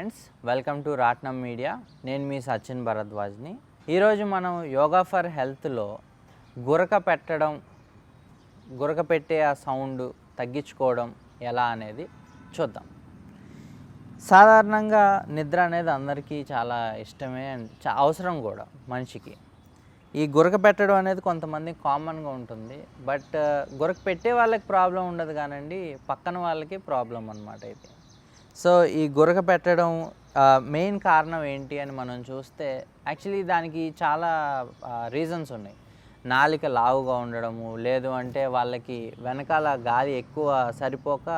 Friends, welcome to రాట్నం media. నేను మీ సచిన్ భరద్వాజ్ని. ఈరోజు మనం యోగా ఫర్ హెల్త్లో గురక పెట్టే ఆ సౌండ్ తగ్గించుకోవడం ఎలా అనేది చూద్దాం. సాధారణంగా నిద్ర అనేది అందరికీ చాలా ఇష్టమే అండ్ అవసరం కూడా మనిషికి. ఈ గురక పెట్టడం అనేది కొంతమంది కామన్గా ఉంటుంది, బట్ గురక పెట్టే వాళ్ళకి ప్రాబ్లం ఉండదు కానండి, పక్కన వాళ్ళకి ప్రాబ్లం అన్నమాట ఇది. సో ఈ గురక పెట్టడం మెయిన్ కారణం ఏంటి అని మనం చూస్తే యాక్చువల్లీ దానికి చాలా రీజన్స్ ఉన్నాయి. నాలిక లావుగా ఉండడము, లేదు అంటే వాళ్ళకి వెనకాల గాలి ఎక్కువ సరిపోక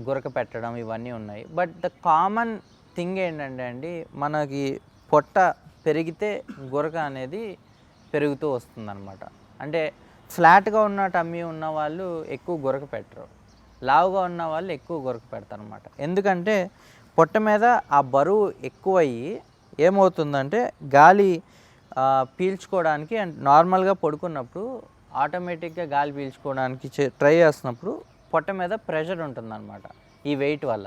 గురక పెట్టడం, ఇవన్నీ ఉన్నాయి. బట్ ద కామన్ థింగ్ ఏంటంటే అండి, మనకి పొట్ట పెరిగితే గురక అనేది పెరుగుతూ వస్తుందన్నమాట. అంటే ఫ్లాట్గా ఉన్న టమ్మీ ఉన్న వాళ్ళు ఎక్కువ గురక పెట్టరు, లావుగా ఉన్న వాళ్ళు ఎక్కువ గురక పెడతారు అన్నమాట. ఎందుకంటే పొట్ట మీద ఆ బరువు ఎక్కువయ్యి ఏమవుతుందంటే గాలి పీల్చుకోవడానికి అండ్ నార్మల్గా పడుకున్నప్పుడు ఆటోమేటిక్గా గాలి పీల్చుకోవడానికి ట్రై చేస్తున్నప్పుడు పొట్ట మీద ప్రెషర్ ఉంటుందన్నమాట ఈ వెయిట్ వల్ల.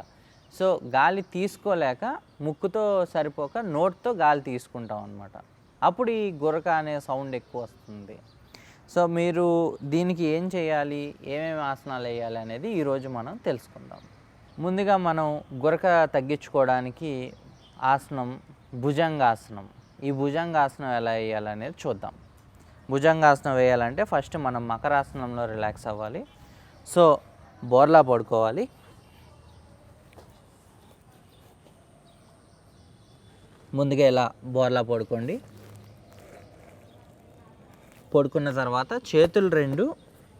సో గాలి తీసుకోలేక ముక్కుతో సరిపోక నోట్తో గాలి తీసుకుంటాం అన్నమాట. అప్పుడు ఈ గురక అనే సౌండ్ ఎక్కువ వస్తుంది. సో మీరు దీనికి ఏం చేయాలి, ఏమేమి ఆసనాలు వేయాలి అనేది ఈరోజు మనం తెలుసుకుందాం. ముందుగా మనం గురక తగ్గించుకోవడానికి ఆసనం భుజంగాసనం. ఈ భుజంగాసనం ఎలా వేయాలనేది చూద్దాం. భుజంగాసనం వేయాలంటే ఫస్ట్ మనం మకరాసనంలో రిలాక్స్ అవ్వాలి. సో బోర్లా పడుకోవాలి. ముందుగా ఇలా బోర్లా పడుకోండి. పడుకున్న తర్వాత చేతులు రెండు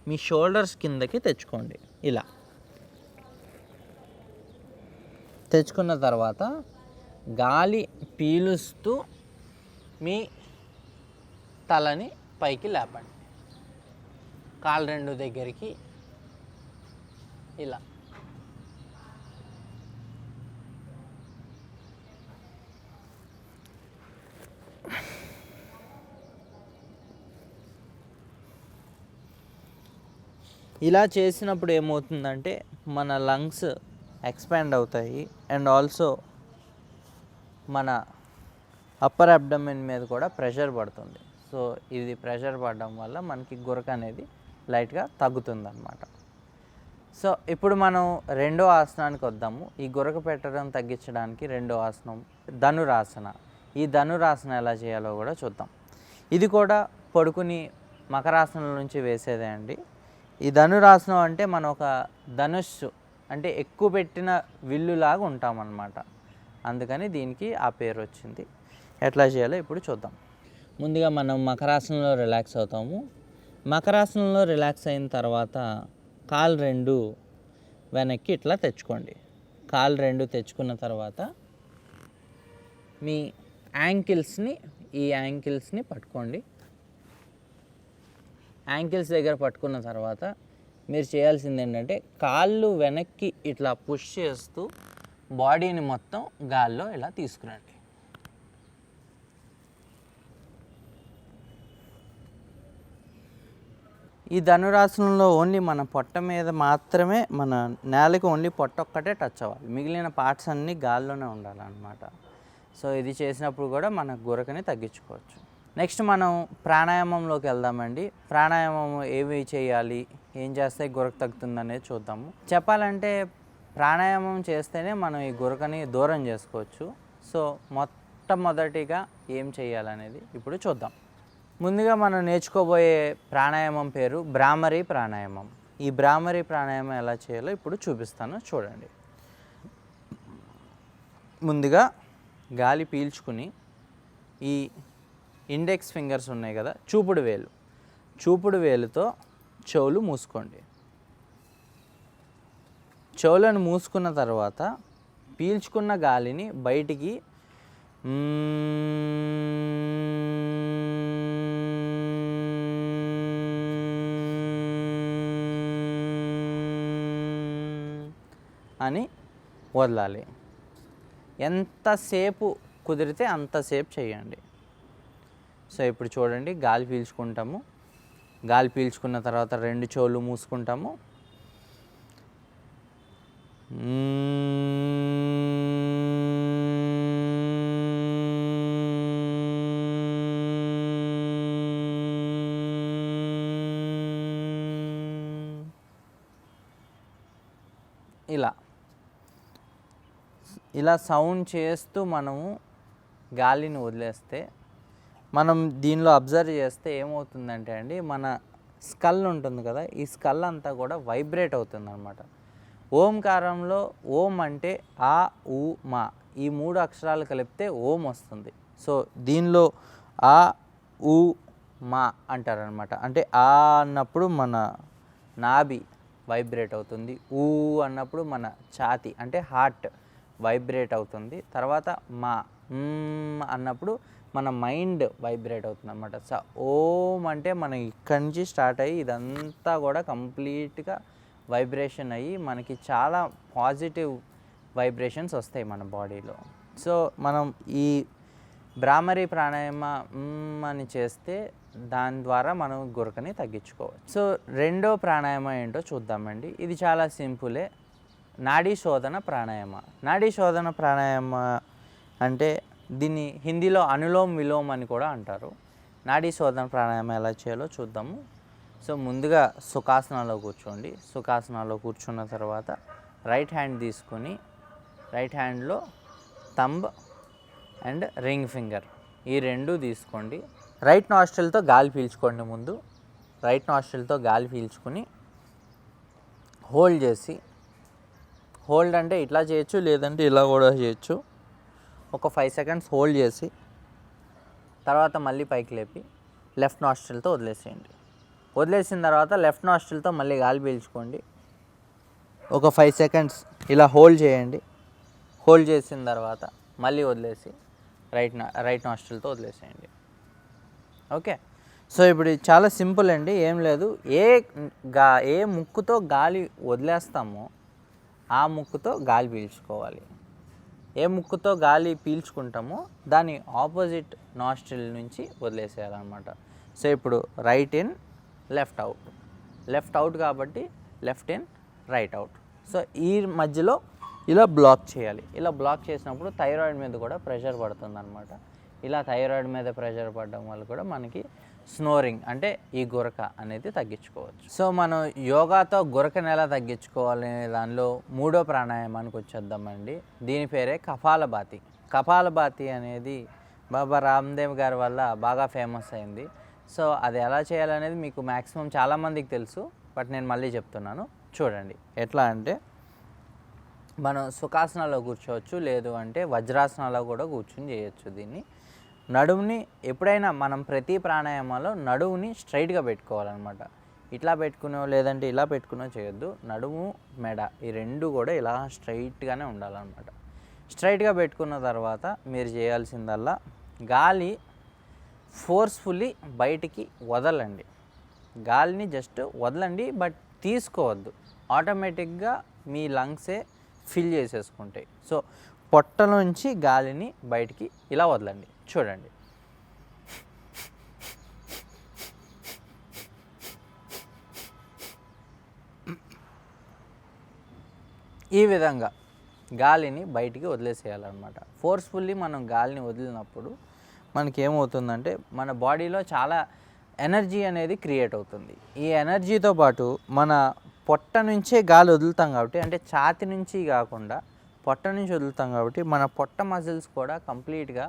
మీ షోల్డర్స్ కిందకి తెచ్చుకోండి. ఇలా తెచ్చుకున్న తర్వాత గాలి పీలుస్తూ మీ తలని పైకి లేపండి. కాళ్ళు రెండు దగ్గరికి ఇలా. ఇలా చేసినప్పుడు ఏమవుతుందంటే మన లంగ్స్ ఎక్స్పాండ్ అవుతాయి అండ్ ఆల్సో మన అప్పర్ అబ్డమెన్ మీద కూడా ప్రెషర్ పడుతుంది. సో ఇది ప్రెషర్ పడడం వల్ల మనకి గురక అనేది లైట్గా తగ్గుతుంది అన్నమాట. సో ఇప్పుడు మనం రెండో ఆసనానికి వద్దాము. ఈ గురక పెట్టడం తగ్గించడానికి రెండో ఆసనం ధనురాసన. ఈ ధనురాసన ఎలా చేయాలో కూడా చూద్దాం. ఇది కూడా పడుకుని మకరాసనం నుంచి వేసేదే అండి. ఈ ధనురాసనం అంటే మనం ఒక ధనుస్సు అంటే ఎక్కువ పెట్టిన విల్లులాగా ఉంటామన్నమాట. అందుకని దీనికి ఆ పేరు వచ్చింది. ఎట్లా చేయాలో ఇప్పుడు చూద్దాం. ముందుగా మనం మకరాసనంలో రిలాక్స్ అవుతాము. మకరాసనంలో రిలాక్స్ అయిన తర్వాత కాళ్ళు రెండు వెనక్కి ఇట్లా తెచ్చుకోండి. కాళ్ళు రెండు తెచ్చుకున్న తర్వాత మీ ఈ యాంకిల్స్ని పట్టుకోండి. యాంకిల్స్ దగ్గర పట్టుకున్న తర్వాత మీరు చేయాల్సింది ఏంటంటే కాళ్ళు వెనక్కి ఇట్లా పుష్ చేస్తూ బాడీని మొత్తం గాల్లో ఇలా తీసుకురండి. ఈ ధనురాసనంలో ఓన్లీ మన పొట్ట మీద మాత్రమే, మన నేలకు ఓన్లీ పొట్ట ఒక్కటే టచ్ అవ్వాలి, మిగిలిన పార్ట్స్ అన్నీ గాల్లోనే ఉండాలన్నమాట. సో ఇది చేసినప్పుడు కూడా మన గురకని తగ్గించుకోవచ్చు. నెక్స్ట్ మనం ప్రాణాయామంలోకి వెళ్దామండి. ప్రాణాయామం ఏవి చేయాలి, ఏం చేస్తే గురక తగ్గుతుంది అనేది చూద్దాము. చెప్పాలంటే ప్రాణాయామం చేస్తేనే మనం ఈ గురకని దూరం చేసుకోవచ్చు. సో మొట్టమొదటిగా ఏం చేయాలనేది ఇప్పుడు చూద్దాం. ముందుగా మనం నేర్చుకోబోయే ప్రాణాయామం పేరు భ్రామరీ ప్రాణాయామం. ఈ భ్రామరీ ప్రాణాయామం ఎలా చేయాలో ఇప్పుడు చూపిస్తాను, చూడండి. ముందుగా గాలి పీల్చుకుని ఈ ఇండెక్స్ ఫింగర్స్ ఉన్నాయి కదా, చూపుడు వేలుతో చెవులు మూసుకోండి. చెవులను మూసుకున్న తర్వాత పీల్చుకున్న గాలిని బయటికి అని వదలాలి. ఎంతసేపు కుదిరితే అంతసేపు చేయండి. సో ఇప్పుడు చూడండి, గాలి పీల్చుకుంటాము. గాలి పీల్చుకున్న తర్వాత రెండు చెవులు మూసుకుంటాము. ఇలా ఇలా సౌండ్ చేస్తూ మనము గాలిని వదిలేస్తే, మనం దీనిలో అబ్జర్వ్ చేస్తే ఏమవుతుందంటే అండి, మన స్కల్ ఉంటుంది కదా, ఈ స్కల్ అంతా కూడా వైబ్రేట్ అవుతుంది అనమాట. ఓంకారంలో ఓం అంటే ఆ, ఊ, మా ఈ 3 అక్షరాలు కలిపితే ఓం వస్తుంది. సో దీనిలో ఆ, ఊ, మా అంటారనమాట. అంటే ఆ అన్నప్పుడు మన నాభి వైబ్రేట్ అవుతుంది, ఊ అన్నప్పుడు మన ఛాతి అంటే హార్ట్ వైబ్రేట్ అవుతుంది, తర్వాత మా అన్నప్పుడు మన మైండ్ వైబ్రేట్ అవుతుంది అన్నమాట. సో ఓం అంటే మనం ఇక్కడి నుంచి స్టార్ట్ అయ్యి ఇదంతా కూడా కంప్లీట్గా వైబ్రేషన్ అయ్యి మనకి చాలా పాజిటివ్ వైబ్రేషన్స్ వస్తాయి మన బాడీలో. సో మనం ఈ భ్రామరి ప్రాణాయామ అని చేస్తే దాని ద్వారా మనం గురకని తగ్గించుకోవచ్చు. సో రెండో ప్రాణాయామం ఏంటో చూద్దామండి. ఇది చాలా సింపులే, నాడీ శోధన ప్రాణాయామ. నాడీ శోధన ప్రాణాయామ అంటే దీన్ని హిందీలో అనులోమ్ విలోమ్ అని కూడా అంటారు. నాడీ శోధన ప్రాణాయామం ఎలా చేయాలో చూద్దాము. సో ముందుగా సుఖాసనాలో కూర్చోండి. సుఖాసనాలో కూర్చున్న తర్వాత రైట్ హ్యాండ్ తీసుకొని రైట్ హ్యాండ్లో థంబ్ అండ్ రింగ్ ఫింగర్ ఈ 2 తీసుకోండి. రైట్ నాస్ట్రిల్తో గాలి పీల్చుకోండి. ముందు రైట్ నాస్ట్రిల్తో గాలి పీల్చుకొని హోల్డ్ చేసి, హోల్డ్ అంటే ఇట్లా చేయొచ్చు, లేదంటే ఇలా కూడా చేయొచ్చు. ఒక 5 సెకండ్స్ హోల్డ్ చేసి తర్వాత మళ్ళీ పైకి లేపి లెఫ్ట్ నాస్ట్రిల్తో వదిలేసేయండి. వదిలేసిన తర్వాత లెఫ్ట్ నాస్ట్రిల్తో మళ్ళీ గాలి పీల్చుకోండి. ఒక 5 సెకండ్స్ ఇలా హోల్డ్ చేయండి. హోల్డ్ చేసిన తర్వాత మళ్ళీ వదిలేసి రైట్ నాస్ట్రిల్తో వదిలేసేయండి. ఓకే. సో ఇప్పుడు చాలా సింపుల్ అండి, ఏం లేదు. ఏ ముక్కుతో గాలి వదిలేస్తామో ఆ ముక్కుతో గాలి పీల్చుకోవాలి. ఏ ముక్కుతో గాలి పీల్చుకుంటామో దాని ఆపోజిట్ నాస్ట్రిల్ నుంచి వదిలేసేయాలన్నమాట. సో ఇప్పుడు right in left out, left out కాబట్టి left in right out. So ఈ మధ్యలో ఇలా బ్లాక్ చేయాలి. ఇలా బ్లాక్ చేసినప్పుడు థైరాయిడ్ మీద కూడా ప్రెషర్ పడుతుంది అనమాట. ఇలా థైరాయిడ్ మీద ప్రెషర్ పడడం వల్ల కూడా మనకి స్నోరింగ్ అంటే ఈ గురక అనేది తగ్గించుకోవచ్చు. సో మనం యోగాతో గురకను ఎలా తగ్గించుకోవాలనే దానిలో 3వ ప్రాణాయామానికి వచ్చేద్దామండి. దీని పేరే కపాలభాతి. కపాలభాతి అనేది బాబా రామ్దేవ్ గారి వల్ల బాగా ఫేమస్ అయింది. సో అది ఎలా చేయాలనేది మీకు మ్యాక్సిమం చాలామందికి తెలుసు, బట్ నేను మళ్ళీ చెప్తున్నాను. చూడండి ఎట్లా అంటే, మనం సుఖాసనాలో కూర్చోవచ్చు, లేదు అంటే వజ్రాసనాలో కూడా కూర్చొని చేయొచ్చు. దీన్ని నడుముని ఎప్పుడైనా మనం ప్రతి ప్రాణాయామంలో నడుముని స్ట్రైట్గా పెట్టుకోవాలన్నమాట. ఇట్లా పెట్టుకునో లేదంటే ఇలా పెట్టుకునో చేయొద్దు. నడుము మెడ ఈ 2 కూడా ఇలా స్ట్రైట్గానే ఉండాలన్నమాట. స్ట్రైట్గా పెట్టుకున్న తర్వాత మీరు చేయాల్సిందల్లా గాలి ఫోర్స్ఫుల్లీ బయటికి వదలండి. గాలిని జస్ట్ వదలండి, బట్ తీసుకోవద్దు. ఆటోమేటిక్గా మీ లంగ్సే ఫిల్ చేసేసుకుంటాయి. సో పొట్ట నుంచి గాలిని బయటికి ఇలా వదలండి. చూడండి. ఈ విధంగా గాలిని బయటికి వదిలేసేయాలన్నమాట. ఫోర్స్ఫుల్లీ మనం గాలిని వదిలినప్పుడు మనకి ఏమవుతుందంటే మన బాడీలో చాలా ఎనర్జీ అనేది క్రియేట్ అవుతుంది. ఈ ఎనర్జీతో పాటు మన పొట్ట నుంచే గాలి వదులుతాం కాబట్టి, అంటే ఛాతి నుంచి కాకుండా పొట్ట నుంచి వదులుతాం కాబట్టి మన పొట్ట మజిల్స్ కూడా కంప్లీట్గా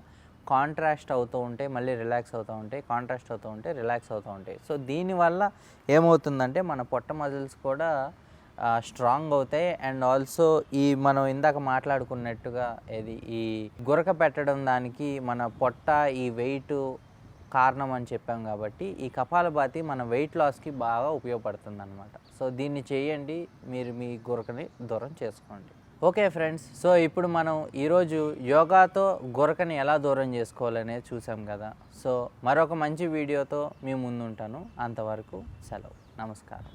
కాంట్రాస్ట్ అవుతూ ఉంటాయి, మళ్ళీ రిలాక్స్ అవుతూ ఉంటాయి, కాంట్రాస్ట్ అవుతూ ఉంటాయి, రిలాక్స్ అవుతూ ఉంటాయి. సో దీనివల్ల ఏమవుతుందంటే మన పొట్ట మజిల్స్ కూడా స్ట్రాంగ్ అవుతాయి. అండ్ ఆల్సో ఈ మనం ఇందాక మాట్లాడుకున్నట్టుగా ఈ గురక పెట్టడం దానికి మన పొట్ట ఈ వెయిట్ కారణం అని చెప్పాం కాబట్టి ఈ కపాలభాతి మన వెయిట్ లాస్కి బాగా ఉపయోగపడుతుంది అనమాట. సో దీన్ని చేయండి, మీరు మీ గురకని దూరం చేసుకోండి. ఓకే ఫ్రెండ్స్, సో ఇప్పుడు మనం ఈరోజు యోగాతో గురకని ఎలా దూరం చేసుకోవాలనేది చూసాం కదా. సో మరొక మంచి వీడియోతో మీ ముందుంటాను. అంతవరకు సెలవు. నమస్కారం.